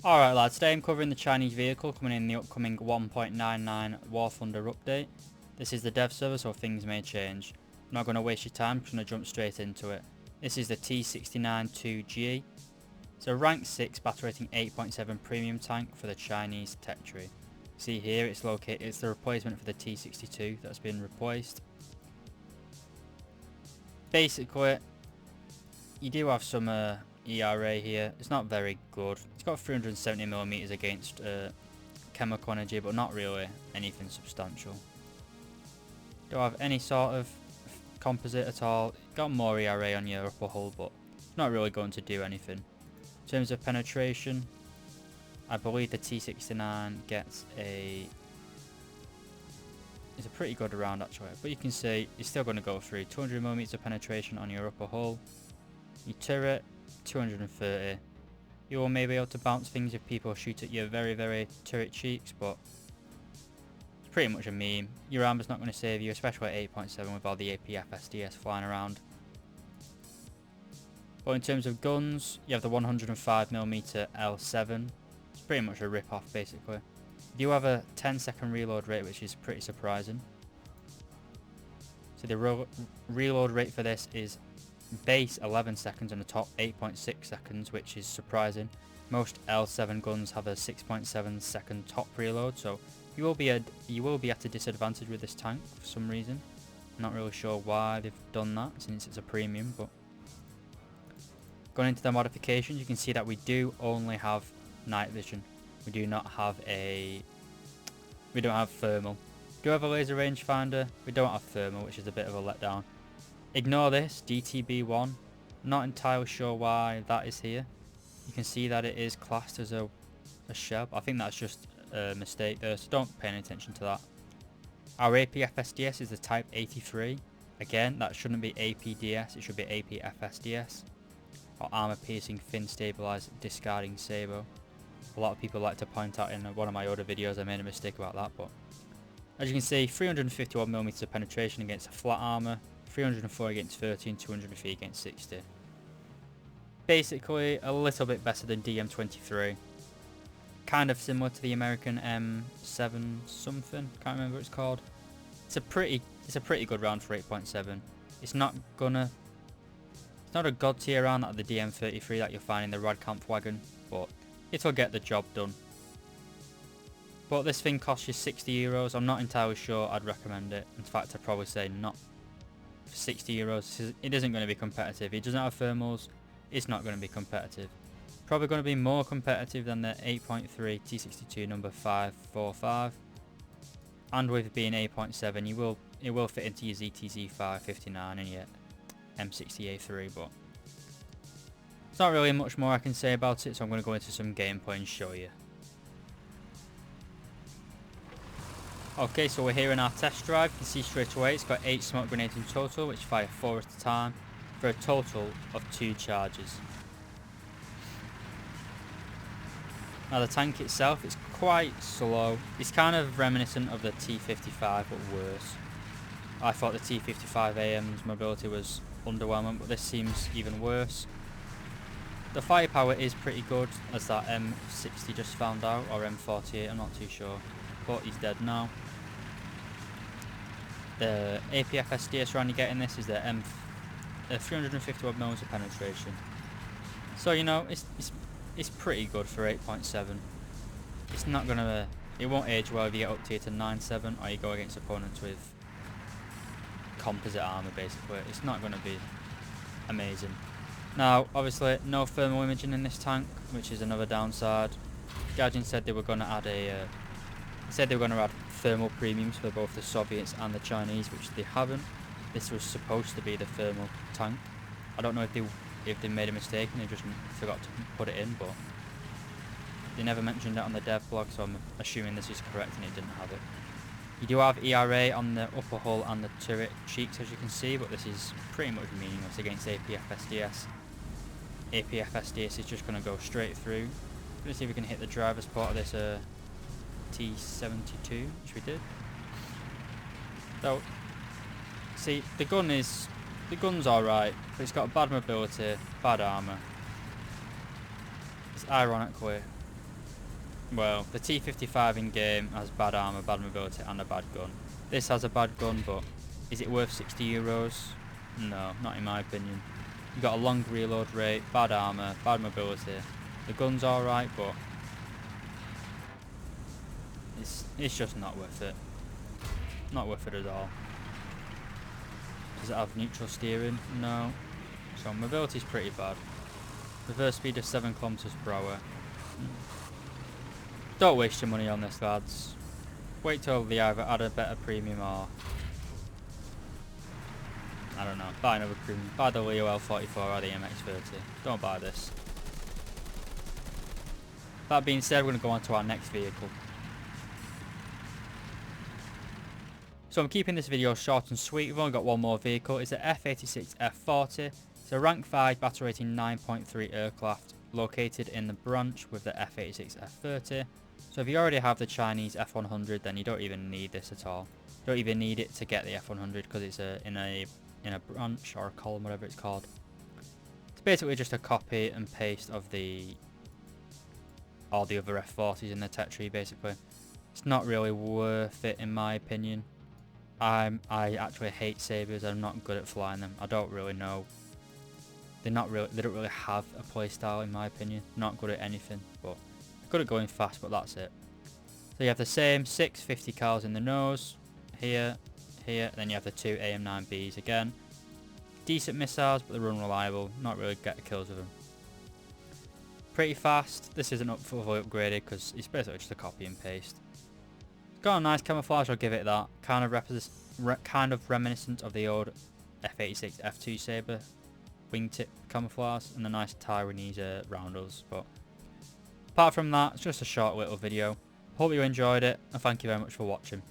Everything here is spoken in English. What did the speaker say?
Alright lads, today I'm covering the Chinese vehicle coming in the upcoming 1.99 War Thunder update. This is the dev server, so things may change. I'm not going to waste your time, I'm just going to jump straight into it. This is the T69-2G. It's a rank 6 battle rating 8.7 premium tank for the Chinese tech tree. See here, it's the replacement for the T62 that's been replaced. Basically, you do have some ERA here. It's not very good. It's got 370mm against chemical energy, but not really anything substantial. Don't have any sort of composite at all. Got more ERA on your upper hull, but it's not really going to do anything. In terms of penetration, I believe the T69 gets it's a pretty good round actually, but you can see it's still going to go through 200mm of penetration on your upper hull. Your turret, 230. You will maybe be able to bounce things if people shoot at your very turret cheeks, but it's pretty much a meme. Your armor's not going to save you, especially at 8.7 with all the APF SDS flying around. But in terms of guns, you have the 105mm L7. It's pretty much a rip-off basically. You do have a 10-second reload rate, which is pretty surprising. So the reload rate for this is base 11 seconds and the top 8.6 seconds, which is surprising. Most L7 guns have a 6.7 second top reload, so you will be at a disadvantage with this tank for some reason. I'm not really sure why they've done that since it's a premium, but going into the modifications, you can see that we do only have night vision. We do not have thermal. We do have a laser rangefinder. We don't have thermal, which is a bit of a letdown. Ignore this, DTB1. Not entirely sure why that is here. You can see that it is classed as a shell. I think that's just a mistake there, so don't pay any attention to that. Our APF SDS is the Type 83. Again, that shouldn't be APDS, it should be APF SDS. Or Armor Piercing Fin Stabilized Discarding Sabot. A lot of people like to point out in one of my other videos I made a mistake about that, but as you can see, 351mm of penetration against a flat armor, 304 against 30 and 203 against 60. Basically a little bit better than DM23. Kind of similar to the American M7 something, can't remember what it's called. It's a pretty good round for 8.7. It's not a god tier round like the DM33 that you'll find in the Radkampfwagen, but it'll get the job done. But this thing costs you €60. I'm not entirely sure I'd recommend it. In fact, I'd probably say not. For €60, it isn't going to be competitive. It doesn't have thermals. It's not going to be competitive. Probably going to be more competitive than the 8.3 T62 number 545. And with it being 8.7, it will fit into your ZTZ 559 and your M60A3, but it's not really much more I can say about it, so I'm going to go into some gameplay and show you. Okay, so we're here in our test drive. You can see straight away it's got 8 smoke grenades in total, which fire 4 at a time, for a total of 2 charges. Now the tank itself is quite slow. It's kind of reminiscent of the T55, but worse. I thought the T55AM's mobility was underwhelming, but this seems even worse. The firepower is pretty good, as that M60 just found out, or M48, I'm not too sure, but he's dead now. The APF SDS round you get in this is the 351mm of penetration. So you know, it's pretty good for 8.7. It's not gonna, it won't age well if you get up tier to 9.7 or you go against opponents with composite armor basically. It's not gonna be amazing. Now, obviously, no thermal imaging in this tank, which is another downside. Gajin said they were going to add thermal premiums for both the Soviets and the Chinese, which they haven't. This was supposed to be the thermal tank. I don't know if they made a mistake and they just forgot to put it in, but they never mentioned it on the dev blog, so I'm assuming this is correct and it didn't have it. You do have ERA on the upper hull and the turret cheeks, as you can see, but this is pretty much meaningless against APF SDS. APF SDS is just going to go straight through. Let's see if we can hit the driver's port of this T72, which we did. So, see, the gun's alright, but it's got bad mobility, bad armour. It's ironically Well, the T55 in game has bad armor, bad mobility, and a bad gun. This has a bad gun, but is it worth €60? No, not in my opinion. You've got a long reload rate, bad armor, bad mobility. The gun's alright, but it's just not worth it. Not worth it at all. Does it have neutral steering? No. So mobility's pretty bad. Reverse speed of 7 kilometers per hour. Don't waste your money on this, lads. Wait till they either add a better premium or I don't know, buy another premium. Buy the Leo L44 or the MX-30. Don't buy this. That being said, we're going to go on to our next vehicle. So I'm keeping this video short and sweet. We've only got one more vehicle. It's a F-86 F-40. It's a rank 5 battle rating 9.3 aircraft located in the branch with the F-86 F-30. So if you already have the Chinese F-100, then you don't even need this at all. You don't even need it to get the F-100 because it's in a branch or a column, whatever it's called. It's basically just a copy and paste of all the other F-40s in the tech tree, basically. It's not really worth it in my opinion. I actually hate sabers. I'm not good at flying them. I don't really know. They don't really have a playstyle in my opinion. Not good at anything, but good at going fast, but that's it. So you have the same 6 50 cals in the nose, here, and then you have the 2 AM9Bs again. Decent missiles, but they're unreliable. Not really get the kills with them. Pretty fast. This isn't up for fully upgraded because it's basically just a copy and paste. It's got a nice camouflage, I'll give it that. Kind of reminiscent of the old F-86 F2 Sabre wingtip camouflage and the nice Taiwanese roundels. But apart from that, it's just a short little video. Hope you enjoyed it and thank you very much for watching.